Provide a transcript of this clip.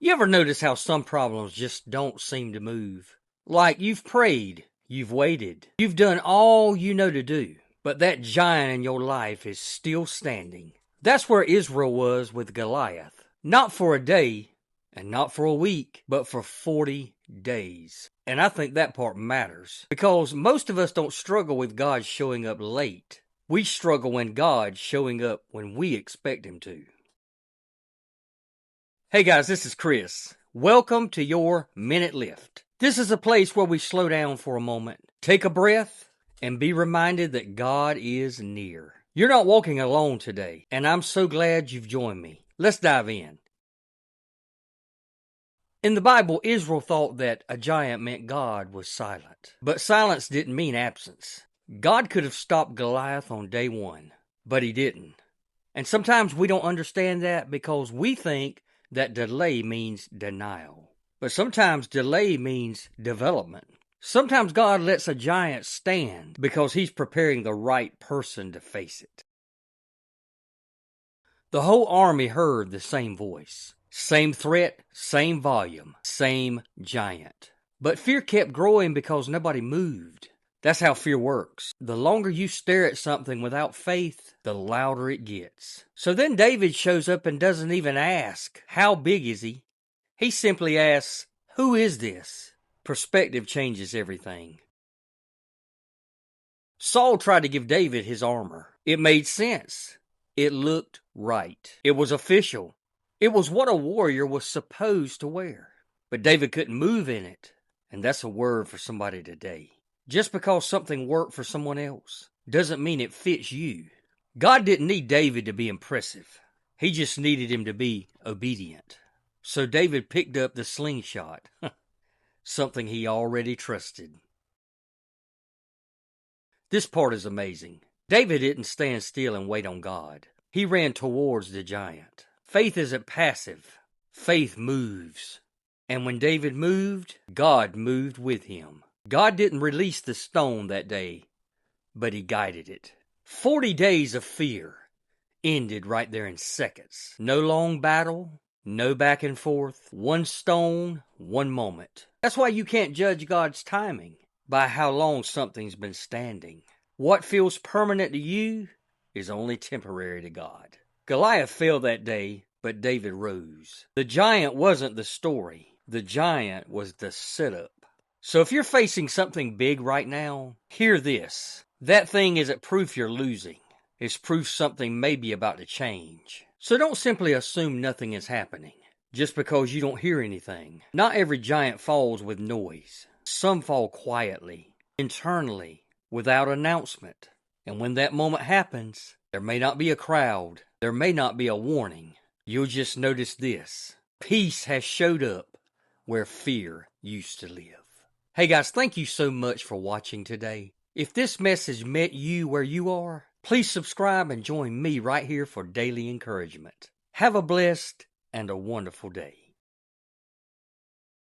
You ever notice how some problems just don't seem to move? Like you've prayed, you've waited, you've done all you know to do, but that giant in your life is still standing. That's where Israel was with Goliath. Not for a day, and not for a week, but for 40 days. And I think that part matters, because most of us don't struggle with God showing up late. We struggle when God's showing up when we expect Him to. Hey guys, this is Chris. Welcome to your Minute Lift. This is a place where we slow down for a moment, take a breath, and be reminded that God is near. You're not walking alone today, and I'm so glad you've joined me. Let's dive in. In the Bible, Israel thought that a giant meant God was silent. But silence didn't mean absence. God could have stopped Goliath on day one, but He didn't. And sometimes we don't understand that because we think that delay means denial. But sometimes delay means development. Sometimes God lets a giant stand because He's preparing the right person to face it. The whole army heard the same voice. Same threat, same volume, same giant. But fear kept growing because nobody moved. That's how fear works. The longer you stare at something without faith, the louder it gets. So then David shows up and doesn't even ask, how big is he? He simply asks, who is this? Perspective changes everything. Saul tried to give David his armor. It made sense. It looked right. It was official. It was what a warrior was supposed to wear. But David couldn't move in it. And that's a word for somebody today. Just because something worked for someone else doesn't mean it fits you. God didn't need David to be impressive. He just needed him to be obedient. So David picked up the slingshot, something he already trusted. This part is amazing. David didn't stand still and wait on God. He ran towards the giant. Faith isn't passive. Faith moves. And when David moved, God moved with him. God didn't release the stone that day, but He guided it. 40 days of fear ended right there in seconds. No long battle, no back and forth. One stone, one moment. That's why you can't judge God's timing by how long something's been standing. What feels permanent to you is only temporary to God. Goliath fell that day, but David rose. The giant wasn't the story. The giant was the setup. So if you're facing something big right now, hear this. That thing isn't proof you're losing. It's proof something may be about to change. So don't simply assume nothing is happening just because you don't hear anything. Not every giant falls with noise. Some fall quietly, internally, without announcement. And when that moment happens, there may not be a crowd. There may not be a warning. You'll just notice this. Peace has showed up where fear used to live. Hey guys, thank you so much for watching today. If this message met you where you are, please subscribe and join me right here for daily encouragement. Have a blessed and a wonderful day.